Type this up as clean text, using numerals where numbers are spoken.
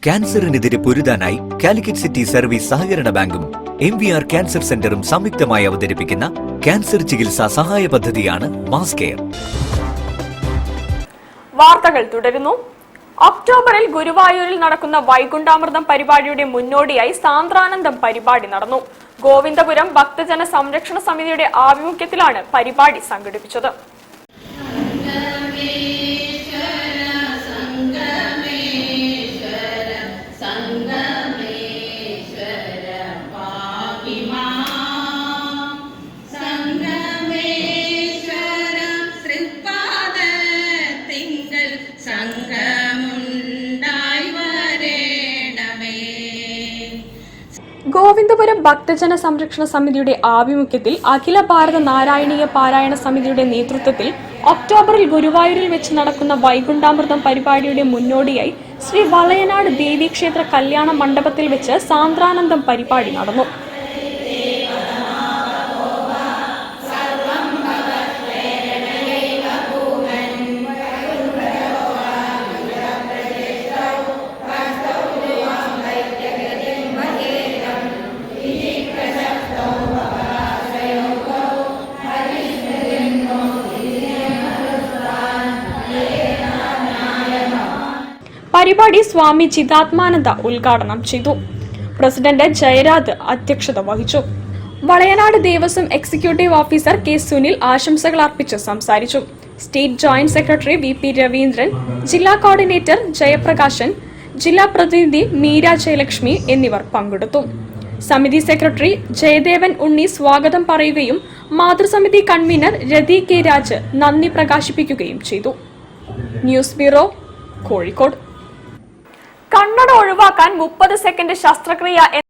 ക്യാൻസറിനെതിരെ പൊരുതാനായി Calicut city service സഹകരണ ബാങ്കും MVR cancer സെന്ററും സംയുക്തമായി അവതരിപ്പിക്കുന്ന ക്യാൻസർ ചികിത്സാ സഹായ പദ്ധതിയാണ് മാസ് കെയർ. വാർത്തകൾ തുടരുന്നു. ഒക്ടോബറിൽ ഗുരുവായൂരിൽ നടക്കുന്ന വൈകുണ്ഠാമൃതം പരിപാടിയുടെ മുന്നോടിയായി സാന്ദ്രാനന്ദം പരിപാടി നടന്നു. ഗോവിന്ദപുരം ഭക്തജന സംരക്ഷണ സമിതിയുടെ ആഭിമുഖ്യത്തിലാണ് പരിപാടി സംഘടിപ്പിച്ചത്. ഗോവിന്ദപുരം ഭക്തജന സംരക്ഷണ സമിതിയുടെ ആഭിമുഖ്യത്തിൽ അഖില ഭാരത നാരായണീയ പാരായണ സമിതിയുടെ നേതൃത്വത്തിൽ ഒക്ടോബറിൽ ഗുരുവായൂരിൽ വെച്ച് നടക്കുന്ന വൈകുണ്ഠാമൃതം പരിപാടിയുടെ മുന്നോടിയായി ശ്രീ വളയനാട് ദേവീക്ഷേത്ര കല്യാണ മണ്ഡപത്തിൽ വെച്ച് സാന്ദ്രാനന്ദം പരിപാടി നടന്നു. പരിപാടി സ്വാമി ചിദാത്മാനന്ദ ഉദ്ഘാടനം ചെയ്തു. പ്രസിഡന്റ് ജയരാജ് അധ്യക്ഷത വഹിച്ചു. Valayanad Devaswom executive officer K Sunil ആശംസകൾ അർപ്പിച്ച് സംസാരിച്ചു. State joint secretary VP Raveendran, ജില്ലാ കോർഡിനേറ്റർ ജയപ്രകാശൻ, ജില്ലാ പ്രതിനിധി മീര ജയലക്ഷ്മി എന്നിവർ പങ്കെടുത്തു. സമിതി സെക്രട്ടറി ജയദേവൻ ഉണ്ണി സ്വാഗതം പറയുകയും മാതൃസമിതി കൺവീനർ രതി കെ രാജ് നന്ദി പ്രകാശിപ്പിക്കുകയും ചെയ്തു. News bureau, Kozhikode. കണ്ണട ഒഴിവാക്കാൻ 30 സെക്കൻഡ് ശസ്ത്രക്രിയ